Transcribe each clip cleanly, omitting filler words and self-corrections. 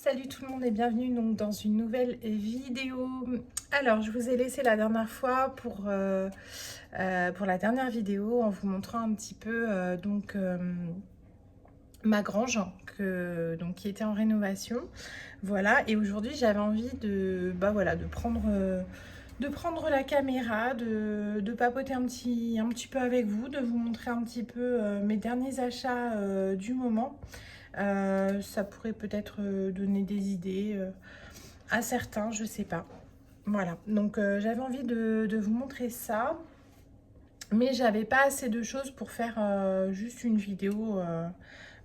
Salut tout le monde et bienvenue donc dans une nouvelle vidéo. Alors je vous ai laissé la dernière fois pour la dernière vidéo en vous montrant un petit peu ma grange qui était en rénovation. Voilà, et aujourd'hui j'avais envie de prendre la caméra, de papoter un petit peu avec vous, de vous montrer un petit peu mes derniers achats du moment. Ça pourrait peut-être donner des idées à certains, je sais pas. Voilà, donc j'avais envie de vous montrer ça, mais j'avais pas assez de choses pour faire juste une vidéo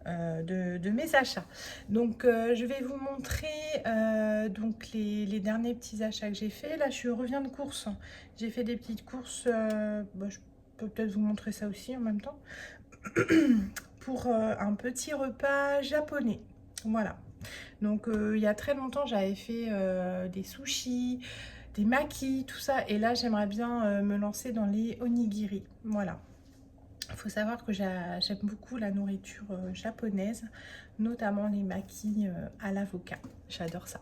de mes achats. Donc je vais vous montrer donc les derniers petits achats que j'ai fait. Là, je reviens de course. J'ai fait des petites courses. Je peux peut-être vous montrer ça aussi en même temps. Pour un petit repas japonais. Voilà. Donc il y a très longtemps, j'avais fait des sushis, des makis, tout ça. Et là, j'aimerais bien me lancer dans les onigiri. Voilà. Il faut savoir que j'aime beaucoup la nourriture japonaise, notamment les makis à l'avocat. J'adore ça.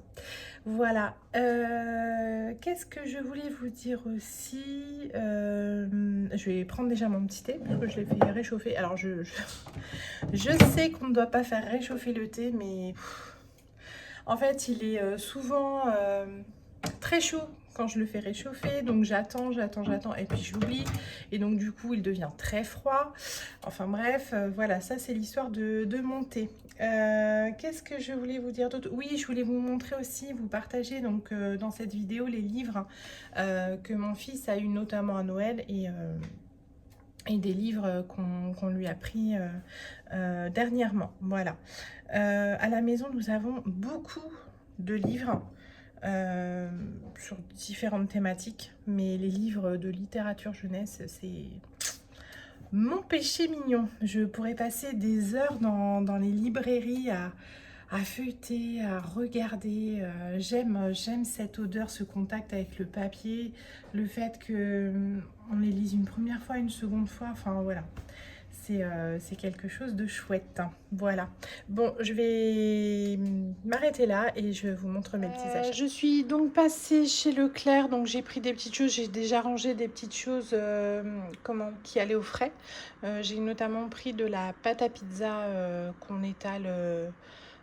Voilà. Qu'est-ce que je voulais vous dire aussi? Je vais prendre déjà mon petit thé, parce que je l'ai fait réchauffer. Alors, je sais qu'on ne doit pas faire réchauffer le thé, mais en fait, il est souvent très chaud quand je le fais réchauffer, donc j'attends, et puis j'oublie, et donc du coup il devient très froid. Enfin bref, voilà, ça c'est l'histoire de mon thé. Qu'est-ce que je voulais vous dire d'autre? Oui, je voulais vous montrer aussi, vous partager donc dans cette vidéo les livres que mon fils a eu notamment à Noël, et des livres qu'on lui a pris dernièrement. Voilà. À la maison, nous avons beaucoup de livres sur différentes thématiques, mais les livres de littérature jeunesse, c'est mon péché mignon. Je pourrais passer des heures dans les librairies à feuilleter, à regarder. J'aime cette odeur, ce contact avec le papier, le fait que on les lise une première fois, une seconde fois, enfin voilà. C'est quelque chose de chouette, hein. Voilà. Bon, je vais m'arrêter là et je vous montre mes petits achats. Je suis donc passée chez Leclerc, donc j'ai pris des petites choses. J'ai déjà rangé des petites choses qui allaient au frais. J'ai notamment pris de la pâte à pizza qu'on étale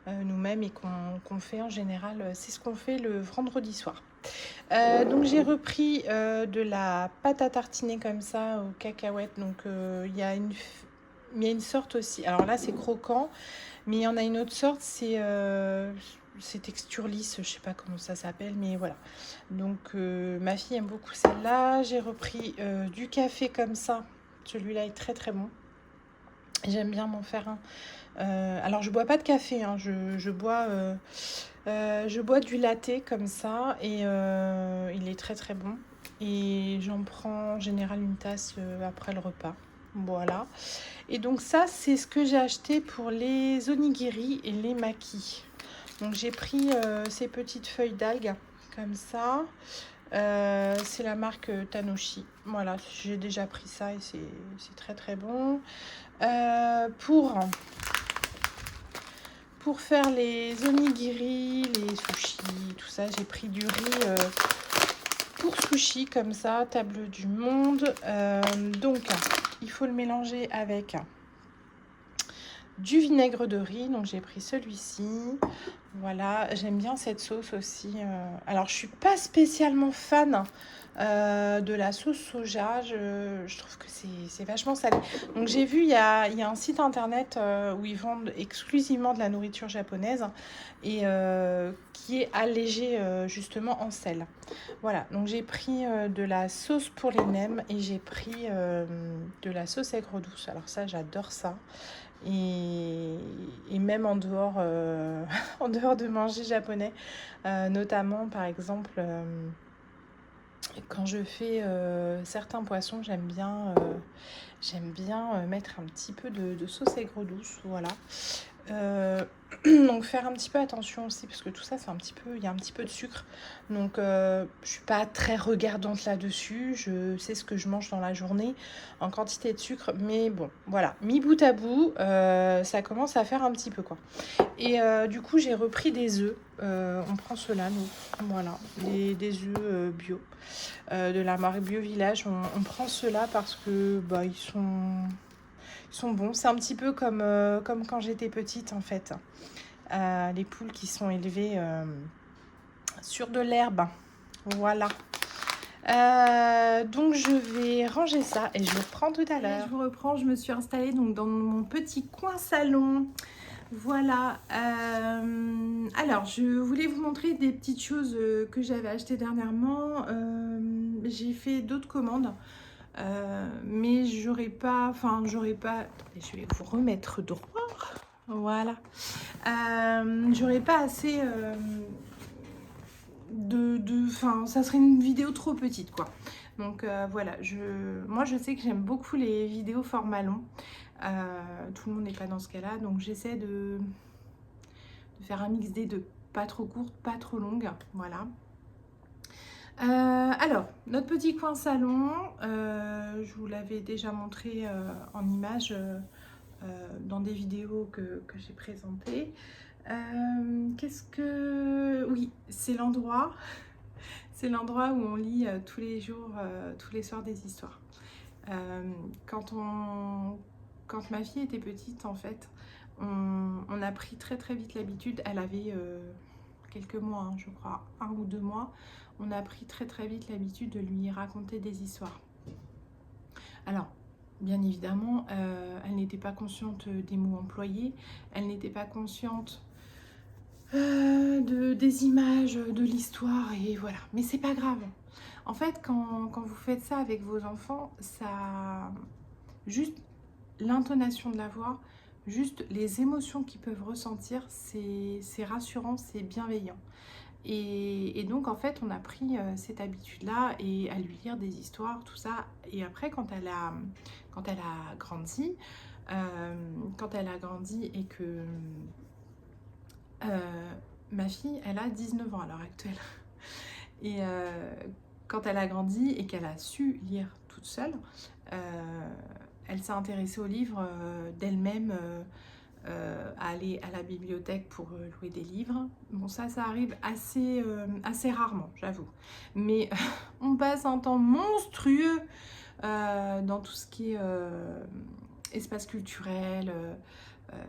nous-mêmes et qu'on fait en général. C'est ce qu'on fait le vendredi soir. Donc j'ai repris de la pâte à tartiner comme ça aux cacahuètes. Donc il y a une sorte aussi. Alors là c'est croquant, mais il y en a une autre sorte, c'est texture lisse, je sais pas comment ça s'appelle, mais voilà. Donc ma fille aime beaucoup celle-là. J'ai repris du café comme ça. Celui-là est très très bon. J'aime bien m'en faire un. Alors je bois pas de café, hein. Je bois du latte comme ça, et il est très très bon. Et j'en prends en général une tasse après le repas. Voilà. Et donc ça, c'est ce que j'ai acheté pour les onigiri et les makis. Donc j'ai pris ces petites feuilles d'algues comme ça. C'est la marque Tanoshi. Voilà, j'ai déjà pris ça et c'est très très bon. Pour faire les onigiri, les sushis, tout ça, j'ai pris du riz pour sushi comme ça, table du monde. Donc, il faut le mélanger avec du vinaigre de riz. Donc, j'ai pris celui-ci. Voilà, j'aime bien cette sauce aussi. Alors, je suis pas spécialement fan de la sauce soja. Je trouve que c'est vachement salé. Donc, j'ai vu, il y a un site internet où ils vendent exclusivement de la nourriture japonaise et qui est allégé justement en sel. Voilà, donc j'ai pris de la sauce pour les nems et j'ai pris de la sauce aigre douce. Alors ça, j'adore ça. Et même en dehors, en dehors de manger japonais, notamment par exemple quand je fais certains poissons, j'aime bien mettre un petit peu de sauce aigre douce. Voilà. Donc faire un petit peu attention aussi parce que tout ça c'est un petit peu, il y a un petit peu de sucre. Donc je suis pas très regardante là-dessus. Je sais ce que je mange dans la journée en quantité de sucre, mais bon voilà, mis bout à bout, ça commence à faire un petit peu quoi. Et du coup j'ai repris des œufs. On prend cela nous, voilà, des œufs bio de la marque Bio Village. On prend cela parce que bah ils sont bons. C'est un petit peu comme quand j'étais petite en fait. Les poules qui sont élevées sur de l'herbe. Voilà. Donc je vais ranger ça et je vous reprends tout à l'heure. Je vous reprends, je me suis installée donc dans mon petit coin salon. Voilà. Alors je voulais vous montrer des petites choses que j'avais achetées dernièrement. J'ai fait d'autres commandes. Mais j'aurais pas, attendez, je vais vous remettre droit. Voilà. J'aurais pas assez ça serait une vidéo trop petite quoi. Donc voilà, moi je sais que j'aime beaucoup les vidéos format long. Tout le monde n'est pas dans ce cas-là, donc j'essaie de faire un mix des deux. Pas trop courte, pas trop longue, voilà. Alors, notre petit coin salon, je vous l'avais déjà montré en image dans des vidéos que j'ai présentées. Qu'est-ce que... Oui, c'est l'endroit où on lit tous les jours, tous les soirs des histoires. Quand ma fille était petite, en fait, on a pris très très vite l'habitude. Elle avait quelques mois, hein, je crois, 1 ou 2 mois. On a pris très très vite l'habitude de lui raconter des histoires. Alors, bien évidemment, elle n'était pas consciente des mots employés. Elle n'était pas consciente des images, de l'histoire, et voilà. Mais c'est pas grave. En fait, quand vous faites ça avec vos enfants, ça... Juste l'intonation de la voix, juste les émotions qu'ils peuvent ressentir, c'est rassurant, c'est bienveillant. Et donc, en fait, on a pris cette habitude-là et à lui lire des histoires, tout ça. Et après, quand elle a grandi, et que ma fille, elle a 19 ans à l'heure actuelle. Et quand elle a grandi et qu'elle a su lire toute seule, elle s'est intéressée aux livres d'elle-même, aller à la bibliothèque pour louer des livres. Bon, ça arrive assez rarement, j'avoue. Mais on passe un temps monstrueux dans tout ce qui est espace culturel,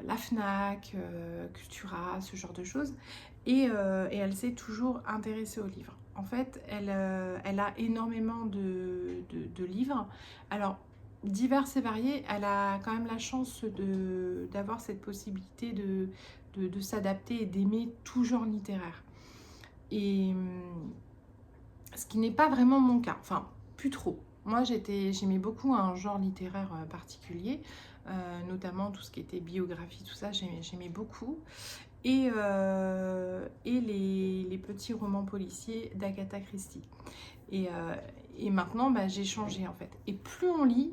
la FNAC, Cultura, ce genre de choses. Et elle s'est toujours intéressée aux livres. En fait, elle a énormément de livres. Alors, divers et variés, elle a quand même la chance d'avoir cette possibilité de s'adapter et d'aimer tout genre littéraire. Et ce qui n'est pas vraiment mon cas, enfin, plus trop. Moi, j'aimais beaucoup un genre littéraire particulier, notamment tout ce qui était biographie, tout ça, j'aimais beaucoup. Et les petits romans policiers d'Agatha Christie. Et maintenant, bah, j'ai changé en fait. Et plus on lit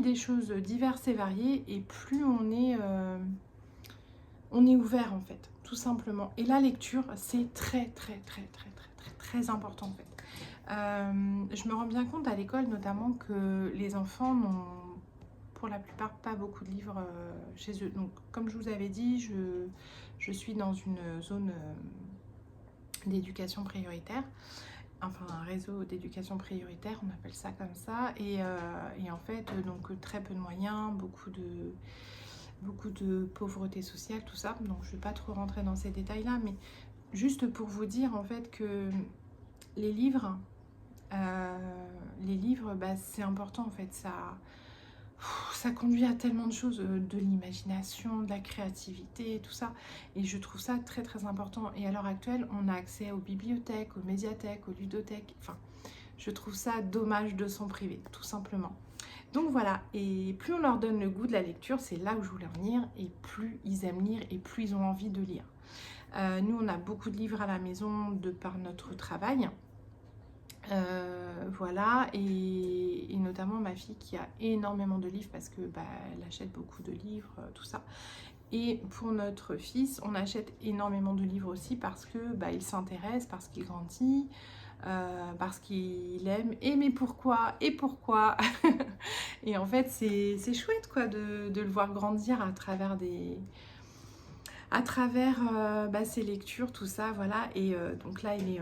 des choses diverses et variées, et plus on est ouvert en fait, tout simplement. Et la lecture, c'est très important en fait. Je me rends bien compte à l'école notamment que les enfants n'ont pour la plupart pas beaucoup de livres chez eux. Donc comme je vous avais dit, je suis dans une zone d'éducation prioritaire, enfin un réseau d'éducation prioritaire, on appelle ça comme ça, et en fait donc très peu de moyens, beaucoup de pauvreté sociale, tout ça. Donc je ne vais pas trop rentrer dans ces détails là, mais juste pour vous dire en fait que les livres bah, c'est important en fait, ça conduit à tellement de choses, de l'imagination, de la créativité, tout ça. Et je trouve ça très important. Et à l'heure actuelle, on a accès aux bibliothèques, aux médiathèques, aux ludothèques. Enfin, je trouve ça dommage de s'en priver, tout simplement. Donc voilà, et plus on leur donne le goût de la lecture, c'est là où je voulais en venir, et plus ils aiment lire et plus ils ont envie de lire. Nous, on a beaucoup de livres à la maison de par notre travail. Voilà, et notamment ma fille qui a énormément de livres parce que bah, elle achète beaucoup de livres, tout ça. Et pour notre fils, on achète énormément de livres aussi parce que il s'intéresse, parce qu'il grandit, parce qu'il aime. Et mais pourquoi? Et pourquoi? Et en fait, c'est chouette quoi de le voir grandir à travers ses lectures, tout ça, voilà. Et donc là, il est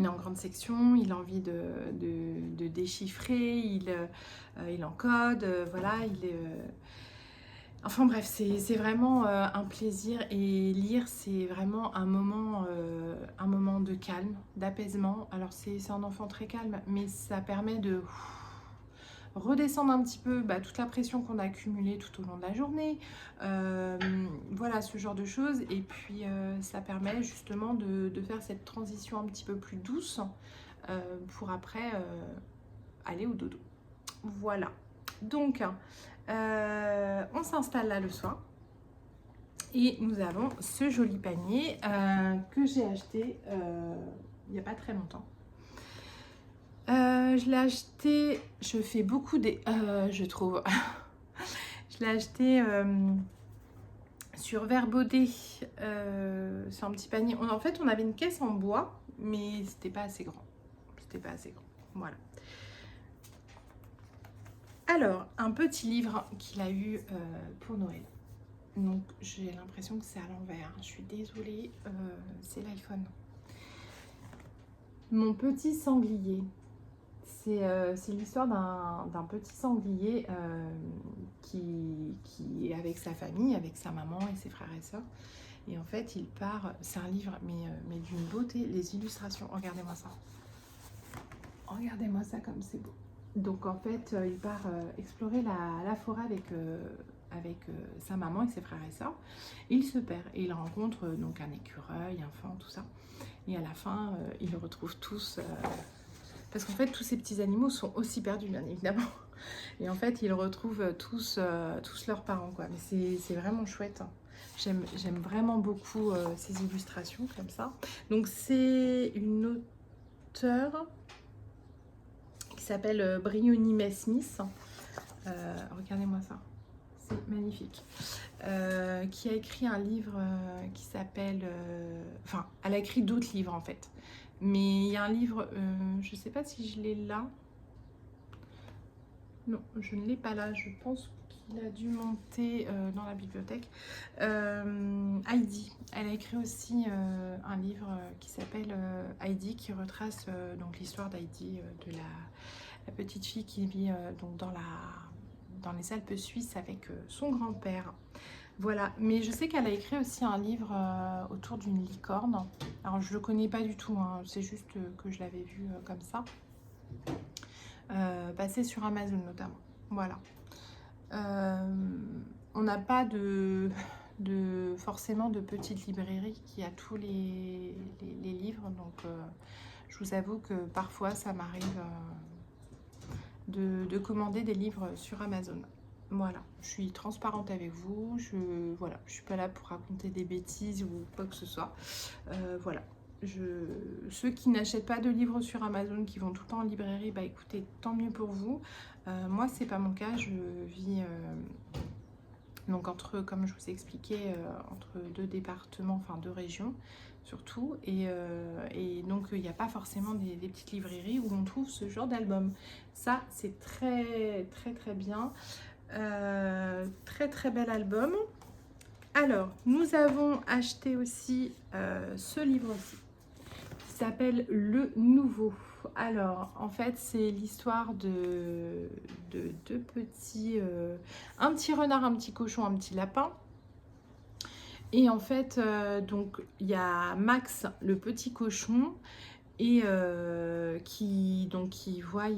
en grande section, il a envie de déchiffrer, il encode, voilà, il est... Enfin bref, c'est vraiment un plaisir, et lire, c'est vraiment un moment de calme, d'apaisement. Alors c'est un enfant très calme, mais ça permet de redescendre un petit peu toute la pression qu'on a accumulée tout au long de la journée. Voilà, ce genre de choses. Et puis ça permet justement de faire cette transition un petit peu plus douce pour après aller au dodo. Voilà. Donc, on s'installe là le soir. Et nous avons ce joli panier que j'ai acheté il n'y a pas très longtemps. Je l'ai acheté, je fais beaucoup je trouve. Je l'ai acheté sur Verbaudet. C'est un petit panier. En fait, on avait une caisse en bois, mais c'était pas assez grand. C'était pas assez grand. Voilà. Alors, un petit livre qu'il a eu pour Noël. Donc, j'ai l'impression que c'est à l'envers. Je suis désolée, c'est l'iPhone. Mon petit sanglier. C'est l'histoire d'un petit sanglier qui est avec sa famille, avec sa maman et ses frères et sœurs. Et en fait, il part... C'est un livre, mais d'une beauté. Les illustrations, regardez-moi ça. Regardez-moi ça comme c'est beau. Donc en fait, il part explorer la forêt avec sa maman et ses frères et sœurs. Il se perd et il rencontre donc un écureuil, un faon, tout ça. Et à la fin, il les retrouve tous... parce qu'en fait, tous ces petits animaux sont aussi perdus, bien évidemment. Et en fait, ils retrouvent tous leurs parents, quoi. Mais c'est vraiment chouette. J'aime vraiment beaucoup ces illustrations comme ça. Donc c'est une auteure qui s'appelle Briony May Smith. Regardez-moi ça, c'est magnifique. Qui a écrit un livre qui s'appelle... Enfin, elle a écrit d'autres livres en fait. Mais il y a un livre, je ne sais pas si je l'ai là. Non, je ne l'ai pas là. Je pense qu'il a dû monter dans la bibliothèque. Heidi. Elle a écrit aussi un livre qui s'appelle Heidi, qui retrace donc l'histoire d'Heidi, de la petite fille qui vit donc dans les Alpes suisses avec son grand-père. Voilà, mais je sais qu'elle a écrit aussi un livre autour d'une licorne. Alors je le connais pas du tout, hein. C'est juste que je l'avais vu comme ça. Passer sur Amazon notamment. Voilà. On n'a pas forcément de petite librairie qui a tous les livres, donc je vous avoue que parfois ça m'arrive de commander des livres sur Amazon. Voilà, je suis transparente avec vous, voilà, je suis pas là pour raconter des bêtises ou quoi que ce soit. Voilà, ceux qui n'achètent pas de livres sur Amazon, qui vont tout le temps en librairie, écoutez, tant mieux pour vous. Moi, c'est pas mon cas, je vis donc comme je vous ai expliqué, entre deux départements, enfin deux régions surtout, et donc il n'y a pas forcément des petites librairies où on trouve ce genre d'album. Ça, c'est très très très bien. Très très bel album. Alors, nous avons acheté aussi ce livre-ci qui s'appelle Le Nouveau. Alors, en fait, c'est l'histoire de deux petits... un petit renard, un petit cochon, un petit lapin. Et en fait, donc, il y a Max, le petit cochon, et qui voit,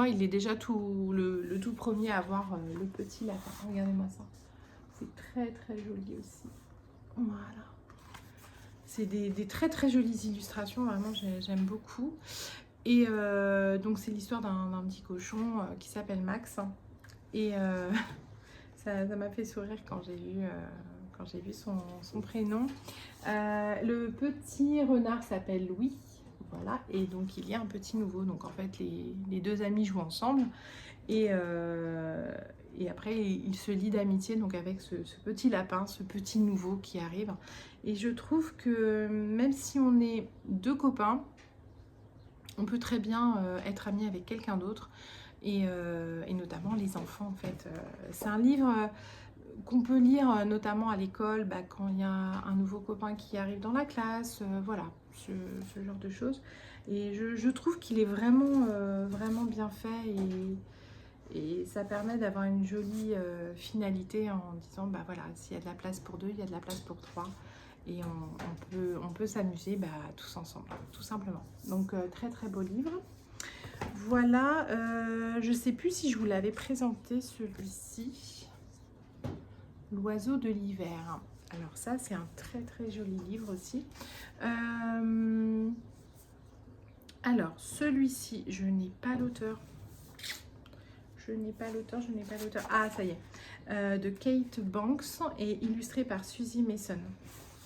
il est déjà le tout premier à voir le petit lapin. Regardez-moi ça, c'est très très joli aussi. Voilà, c'est des très très jolies illustrations, vraiment j'aime beaucoup. Et donc c'est l'histoire d'un petit cochon qui s'appelle Max, et ça m'a fait sourire quand j'ai vu son prénom. Le petit renard s'appelle Louis, voilà, et donc il y a un petit nouveau. Donc en fait les deux amis jouent ensemble, et et après il se lie d'amitié donc avec ce petit lapin, ce petit nouveau qui arrive. Et je trouve que même si on est deux copains, on peut très bien être amis avec quelqu'un d'autre et notamment les enfants en fait. C'est un livre qu'on peut lire notamment à l'école quand il y a un nouveau copain qui arrive dans la classe, voilà, ce genre de choses. Et je trouve qu'il est vraiment, vraiment bien fait et ça permet d'avoir une jolie finalité en disant voilà, s'il y a de la place pour deux, il y a de la place pour trois. Et on peut s'amuser tous ensemble, tout simplement. Donc très très beau livre. Voilà, je ne sais plus si je vous l'avais présenté celui-ci. L'oiseau de l'hiver. Alors ça, c'est un très très joli livre aussi. Alors, celui-ci, je n'ai pas l'auteur. Ah, ça y est. De Kate Banks et illustré par Suzy Mason.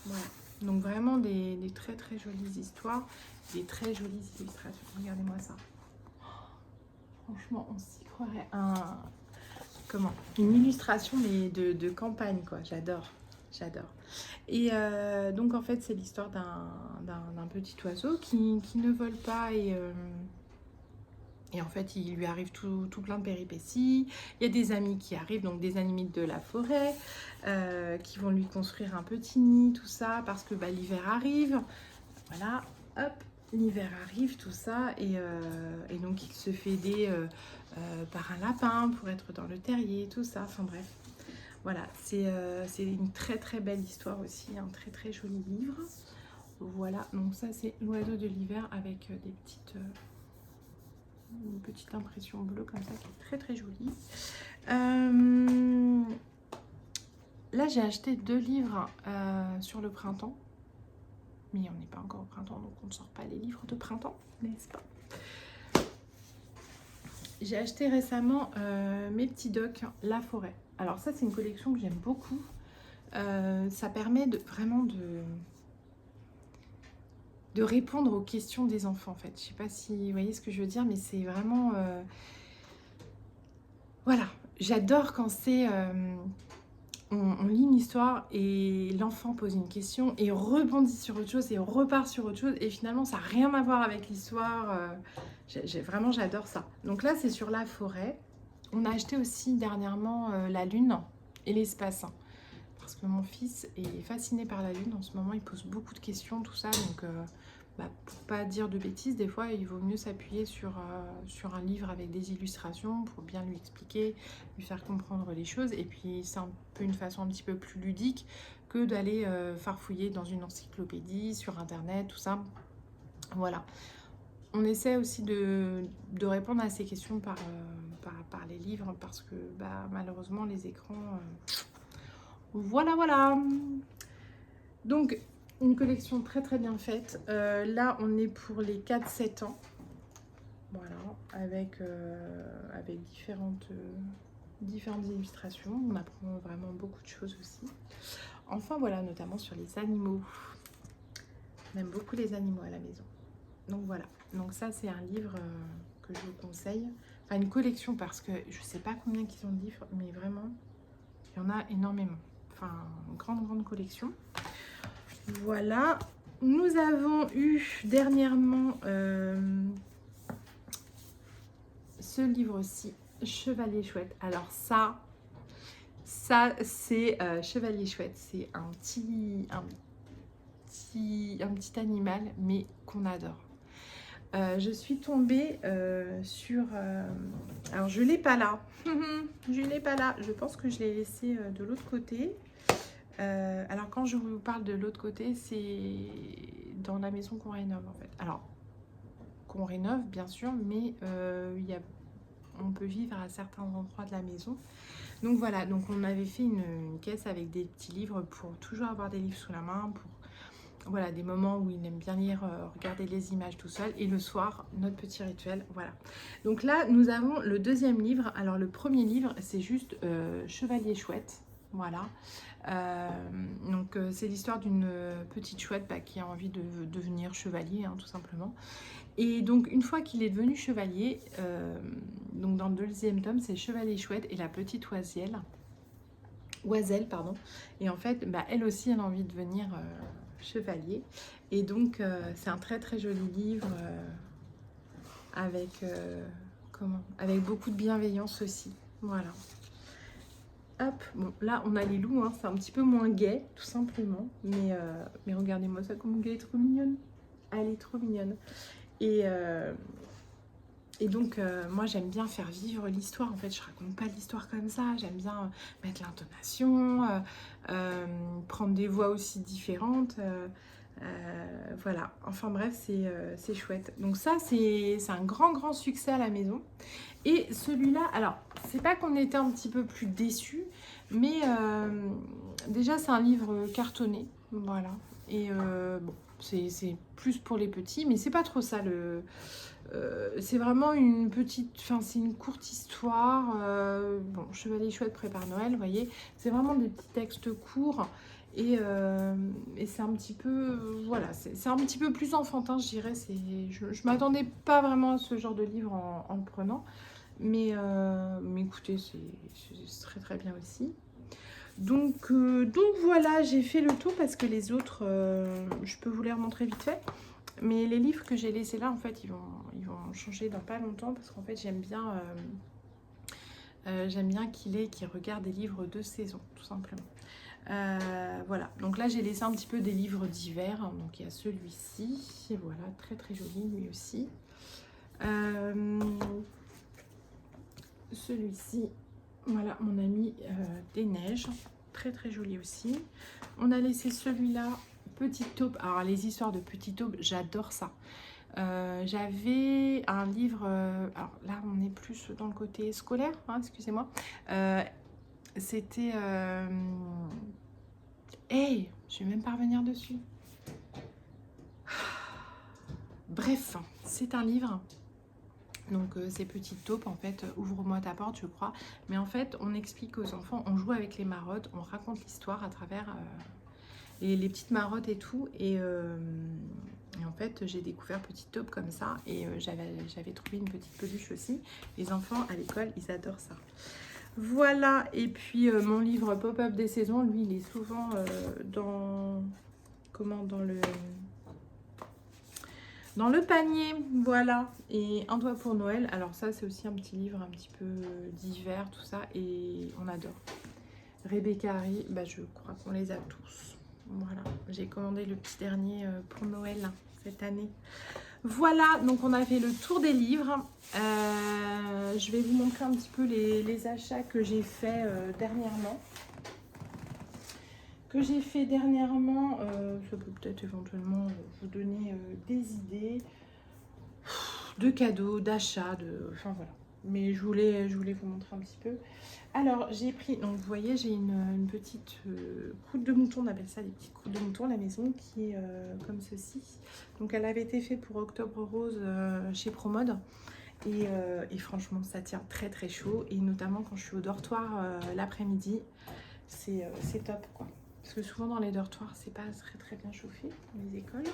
Voilà. Donc vraiment des très très jolies histoires, des très jolies illustrations. Regardez-moi ça. Franchement, on s'y croirait. Une illustration mais de campagne, quoi. J'adore. Et donc en fait c'est l'histoire d'un petit oiseau qui ne vole pas et en fait il lui arrive tout plein de péripéties. Il y a des amis qui arrivent, donc des animaux de la forêt qui vont lui construire un petit nid, tout ça, parce que l'hiver arrive. Voilà, hop, l'hiver arrive, tout ça, et donc il se fait aider par un lapin pour être dans le terrier, tout ça, enfin bref. Voilà, c'est une très très belle histoire aussi, un très très joli livre. Voilà, donc ça c'est l'oiseau de l'hiver avec une petite impression bleue comme ça qui est très très jolie. Là j'ai acheté 2 livres sur le printemps. Mais on n'est pas encore au printemps, donc on ne sort pas les livres de printemps, n'est-ce pas? J'ai acheté récemment mes petits docs, La Forêt. Alors ça, c'est une collection que j'aime beaucoup. Ça permet vraiment de répondre aux questions des enfants, en fait. Je ne sais pas si vous voyez ce que je veux dire, mais c'est vraiment... Voilà, j'adore quand c'est... On lit une histoire et l'enfant pose une question et rebondit sur autre chose et repart sur autre chose et finalement ça n'a rien à voir avec l'histoire. Vraiment j'adore ça. Donc là c'est sur La Forêt. On a acheté aussi dernièrement La Lune et l'espace. Parce que mon fils est fasciné par la Lune. En ce moment il pose beaucoup de questions, tout ça. Donc pour pas dire de bêtises, des fois il vaut mieux s'appuyer sur un livre avec des illustrations pour bien lui expliquer, lui faire comprendre les choses. Et puis c'est un peu une façon un petit peu plus ludique que d'aller farfouiller dans une encyclopédie, sur internet, tout ça. Voilà. On essaie aussi de répondre à ces questions par les livres parce que malheureusement les écrans... Voilà. Donc... une collection très très bien faite. Là, on est pour les 4-7 ans. Voilà, avec différentes illustrations. On apprend vraiment beaucoup de choses aussi. Enfin, voilà, notamment sur les animaux. On aime beaucoup les animaux à la maison. Donc voilà. Donc ça, c'est un livre que je vous conseille. Enfin, une collection parce que je ne sais pas combien qu'ils ont de livres, mais vraiment, il y en a énormément. Enfin, une grande collection. Voilà, nous avons eu dernièrement ce livre-ci, Chevalier Chouette. Alors ça c'est Chevalier Chouette, c'est un petit animal, mais qu'on adore. Je suis tombée sur... alors je ne l'ai pas là, je pense que je l'ai laissé de l'autre côté. Alors quand je vous parle de l'autre côté, c'est dans la maison qu'on rénove en fait. Alors qu'on rénove bien sûr, mais on peut vivre à certains endroits de la maison. Donc voilà, donc on avait fait une caisse avec des petits livres pour toujours avoir des livres sous la main, pour voilà, des moments où il aime bien lire, regarder les images tout seul. Et le soir, notre petit rituel, voilà. Donc là, nous avons le deuxième livre. Alors le premier livre, c'est juste Chevalier Chouette. Voilà. Donc c'est l'histoire d'une petite chouette qui a envie de devenir chevalier, hein, tout simplement. Et donc une fois qu'il est devenu chevalier, donc dans le deuxième tome, c'est Chevalier Chouette et la petite Oiselle, pardon. Et en fait, elle aussi, elle a envie de devenir chevalier. Et donc c'est un très très joli livre avec, avec beaucoup de bienveillance aussi. Voilà. Hop, bon, là on a les loups, hein, c'est un petit peu moins gai, tout simplement. Mais regardez-moi ça, comment elle est trop mignonne. Elle est trop mignonne. Et, donc, moi, j'aime bien faire vivre l'histoire. En fait, je raconte pas l'histoire comme ça. J'aime bien mettre l'intonation, prendre des voix aussi différentes. Voilà. Enfin bref, c'est chouette. Donc ça, c'est un grand, grand succès à la maison. Et celui-là, alors, c'est pas qu'on était un petit peu plus déçus, mais déjà, c'est un livre cartonné. Voilà. Et bon, c'est plus pour les petits, mais c'est pas trop ça c'est vraiment une petite, enfin c'est une courte histoire. Bon, Chevalier Chouette prépare Noël, vous voyez, c'est vraiment des petits textes courts et c'est un petit peu, voilà, c'est un petit peu plus enfantin, je dirais. Je m'attendais pas vraiment à ce genre de livre en le prenant, mais écoutez, c'est très très bien aussi. Donc voilà, j'ai fait le tour parce que les autres, je peux vous les remontrer vite fait. Mais les livres que j'ai laissés là, en fait, ils vont changer dans pas longtemps parce qu'en fait, j'aime bien qu'il regarde des livres de saison, tout simplement. Voilà, donc là, j'ai laissé un petit peu des livres d'hiver. Donc, il y a celui-ci, voilà, très très joli, lui aussi. Celui-ci, voilà, mon ami des neiges, très très joli aussi. On a laissé celui-là, Petite Taupe. Alors, les histoires de Petite Taupe, j'adore ça. J'avais un livre, alors là on est plus dans le côté scolaire, hein, excusez-moi. C'était... Hey, je vais même pas revenir dessus. Bref, c'est un livre. Donc c'est Petite Taupe, en fait, ouvre-moi ta porte, je crois. Mais en fait, on explique aux enfants, on joue avec les marottes, on raconte l'histoire à travers les petites marottes et tout. Et en fait, j'ai découvert Petite Taupe comme ça. Et j'avais trouvé une petite peluche aussi. Les enfants, à l'école, ils adorent ça. Voilà. Et puis, mon livre Pop-up des saisons, lui, il est souvent dans le panier. Voilà. Et Un doigt pour Noël. Alors ça, c'est aussi un petit livre un petit peu d'hiver, tout ça. Et on adore. Rebecca Harry, je crois qu'on les a tous. Voilà, j'ai commandé le petit dernier pour Noël cette année. Voilà, donc on a fait le tour des livres. Je vais vous montrer un petit peu les achats que j'ai fait dernièrement. Ça peut peut-être éventuellement vous donner des idées de cadeaux, d'achats, enfin voilà. Mais je voulais vous montrer un petit peu. Alors, j'ai pris, donc vous voyez, j'ai une petite croûte de mouton, on appelle ça des petites croûtes de mouton à la maison, qui est comme ceci. Donc, elle avait été faite pour Octobre Rose chez Promode. Et franchement, ça tient très très chaud. Et notamment quand je suis au dortoir l'après-midi, c'est top, quoi. Parce que souvent dans les dortoirs, c'est pas très très bien chauffé dans les écoles.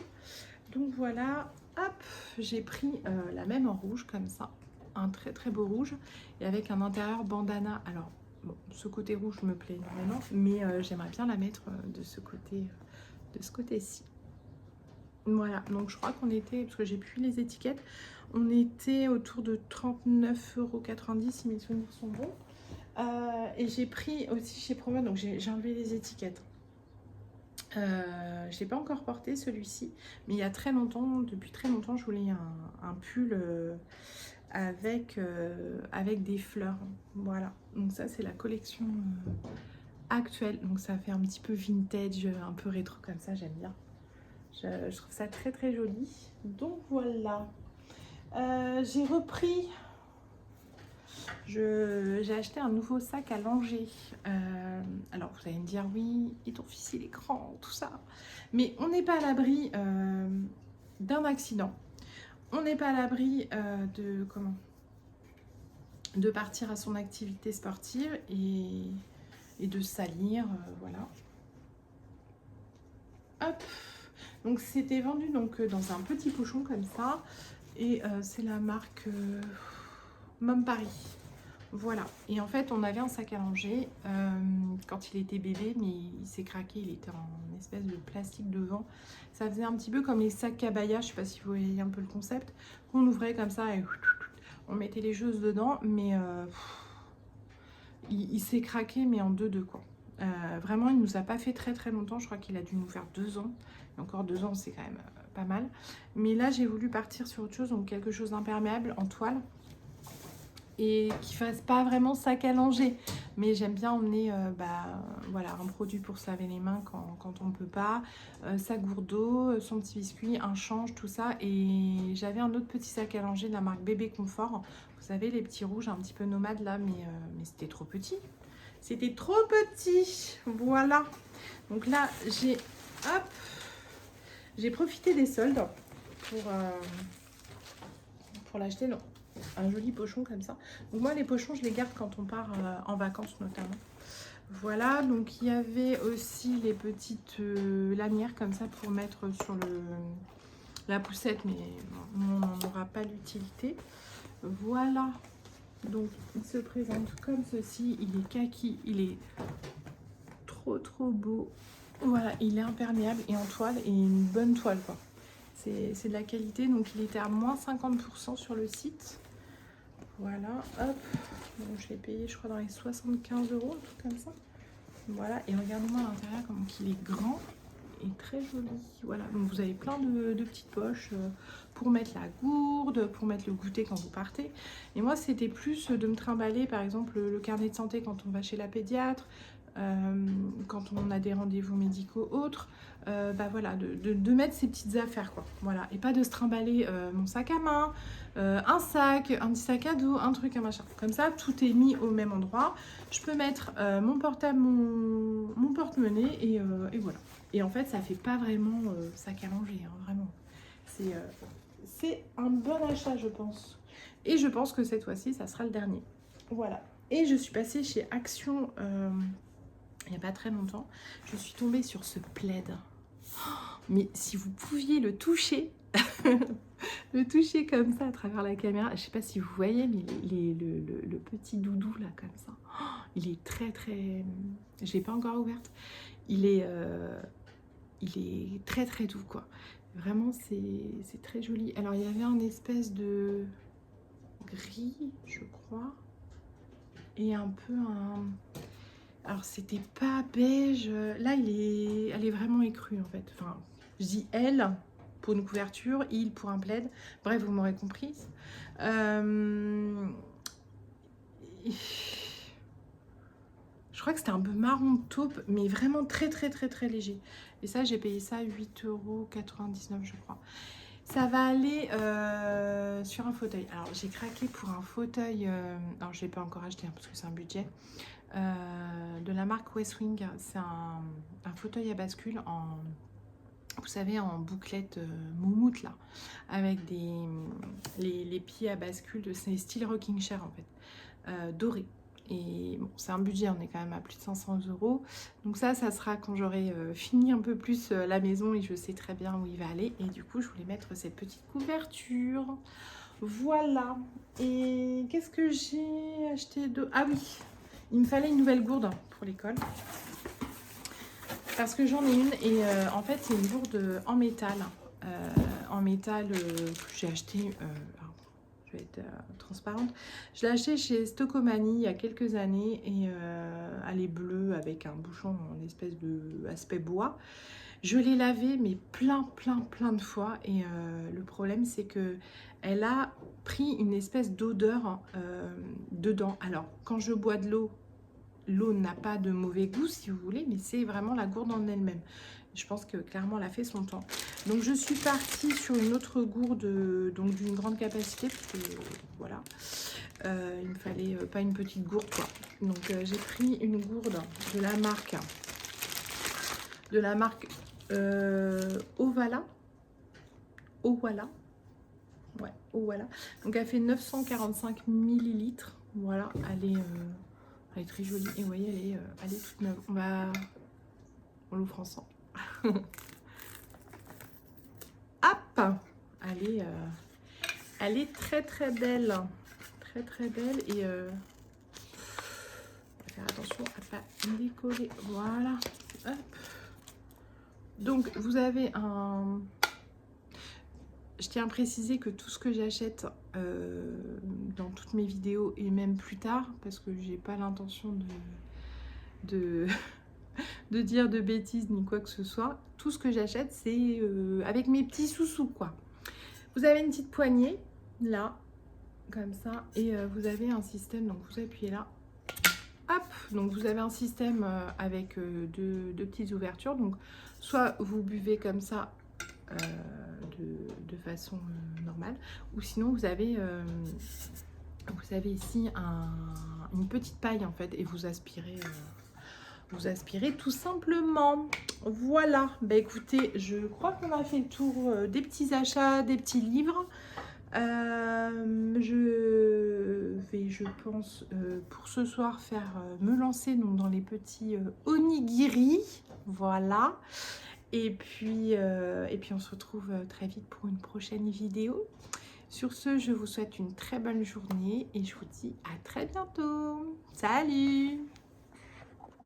Donc voilà, hop, j'ai pris la même en rouge comme ça. Un très très beau rouge et avec un intérieur bandana. Alors bon, ce côté rouge me plaît énormément, mais j'aimerais bien la mettre de ce côté-ci. Voilà, donc je crois qu'on était, parce que j'ai plus les étiquettes, on était autour de 39,90 € si mes souvenirs sont bons. Et j'ai pris aussi chez Promo, donc j'ai enlevé les étiquettes. Je ne l'ai pas encore porté celui-ci, mais il y a très longtemps, depuis très longtemps, je voulais un pull avec des fleurs. Voilà, donc ça c'est la collection actuelle. Donc ça fait un petit peu vintage, un peu rétro comme ça, j'aime bien. Je trouve ça très très joli. Donc voilà. J'ai repris... J'ai acheté un nouveau sac à langer. Alors vous allez me dire oui, et ton fils il est grand, tout ça. Mais on n'est pas à l'abri d'un accident. On n'est pas à l'abri de partir à son activité sportive. Et et de salir, voilà. Hop, donc c'était vendu donc dans un petit pochon comme ça, et c'est la marque Mom Paris. Voilà, et en fait on avait un sac à langer quand il était bébé, mais il s'est craqué, il était en espèce de plastique devant. Ça faisait un petit peu comme les sacs Cabaya, je sais pas si vous voyez un peu le concept, qu'on ouvrait comme ça et on mettait les choses dedans, mais il s'est craqué, mais en deux quoi. Vraiment, il nous a pas fait très longtemps, je crois qu'il a dû nous faire 2 ans, et encore 2 ans c'est quand même pas mal. Mais là j'ai voulu partir sur autre chose, donc quelque chose d'imperméable en toile, et qui fasse pas vraiment sac à langer, mais j'aime bien emmener voilà, un produit pour se laver les mains quand on peut pas, sa gourde d'eau, son petit biscuit, un change, tout ça. Et j'avais un autre petit sac à langer de la marque Bébé Confort, vous savez, les petits rouges un petit peu nomades là, mais c'était trop petit, voilà. Donc là j'ai profité des soldes pour l'acheter, un joli pochon comme ça. Donc moi les pochons je les garde quand on part en vacances notamment. Voilà, donc il y avait aussi les petites lanières comme ça pour mettre sur la poussette, mais bon, on n'en aura pas l'utilité. Voilà, donc il se présente comme ceci, il est kaki, il est trop beau. Voilà, il est imperméable et en toile, et une bonne toile quoi. C'est de la qualité, donc il était à moins 50% sur le site. Voilà, hop, donc je l'ai payé je crois dans les 75 €, un truc comme ça. Voilà, et regardez-moi à l'intérieur comme il est grand et très joli. Voilà, donc vous avez plein de petites poches pour mettre la gourde, pour mettre le goûter quand vous partez. Et moi c'était plus de me trimballer par exemple le carnet de santé quand on va chez la pédiatre, quand on a des rendez-vous médicaux autres, voilà, de mettre ces petites affaires quoi, voilà, et pas de se trimballer mon sac à main, un sac, un petit sac à dos, un truc, un machin, comme ça tout est mis au même endroit. Je peux mettre mon portable, mon porte-monnaie, et voilà. Et en fait ça fait pas vraiment sac à langer, hein, vraiment, c'est un bon achat je pense, et je pense que cette fois-ci ça sera le dernier. Voilà, et je suis passée chez Action il n'y a pas très longtemps, je suis tombée sur ce plaid. Mais si vous pouviez le toucher, le toucher comme ça à travers la caméra, je sais pas si vous voyez, mais le petit doudou là comme ça, il est très, je l'ai pas encore ouverte, il est très doux quoi. Vraiment c'est très joli. Alors il y avait un espèce de gris je crois, et un peu un... Alors c'était pas beige, là elle est vraiment écrue en fait. Enfin, je dis elle pour une couverture, il pour un plaid, bref vous m'aurez comprise. Je crois que c'était un peu marron taupe, mais vraiment très léger. Et ça j'ai payé ça 8,99 € je crois. Ça va aller sur un fauteuil. Alors j'ai craqué pour un fauteuil, alors je l'ai pas encore acheté hein, parce que c'est un budget. De la marque Westwing, c'est un fauteuil à bascule en, vous savez, en bouclette moumoute là, avec les pieds à bascule, c'est style rocking chair en fait, doré. Et bon, c'est un budget, on est quand même à plus de 500 €. Donc ça sera quand j'aurai fini un peu plus la maison et je sais très bien où il va aller. Et du coup, je voulais mettre cette petite couverture. Voilà. Et qu'est-ce que j'ai acheté de... Ah oui, il me fallait une nouvelle gourde pour l'école. Parce que j'en ai une et en fait, c'est une gourde en métal. Que j'ai acheté... je vais être transparente. Je l'ai acheté chez Stocomanie il y a quelques années et elle est bleue avec un bouchon en espèce de aspect bois. Je l'ai lavée mais plein de fois et le problème c'est que elle a pris une espèce d'odeur dedans. Alors quand je bois de l'eau, l'eau n'a pas de mauvais goût si vous voulez, mais c'est vraiment la gourde en elle-même. Je pense que clairement elle a fait son temps. Donc je suis partie sur une autre gourde donc d'une grande capacité parce que voilà, il me fallait pas une petite gourde quoi. Donc j'ai pris une gourde de la marque Owala. Ouais, Owala. Donc elle fait 945 millilitres. Voilà, elle est Elle est très jolie. Et vous voyez, elle est toute neuve. On l'ouvre ensemble. Hop! Elle est très très belle. Très très belle. Et on va faire attention à ne pas décoller. Voilà. Hop. Donc vous avez un... Je tiens à préciser que tout ce que j'achète dans toutes mes vidéos et même plus tard, parce que j'ai pas l'intention de dire de bêtises ni quoi que ce soit, tout ce que j'achète c'est avec mes petits sous-sous quoi. Vous avez une petite poignée là, comme ça, et vous avez un système, donc vous appuyez là, hop, donc vous avez un système avec deux petites ouvertures, donc soit vous buvez comme ça de façon normale, ou sinon vous avez ici une petite paille en fait, et vous aspirez tout simplement. Voilà, bah écoutez, je crois qu'on a fait le tour des petits achats, des petits livres. Je vais, je pense, pour ce soir me lancer donc, dans les petits onigiri, voilà. Et puis on se retrouve très vite pour une prochaine vidéo. Sur ce, je vous souhaite une très bonne journée et je vous dis à très bientôt. Salut!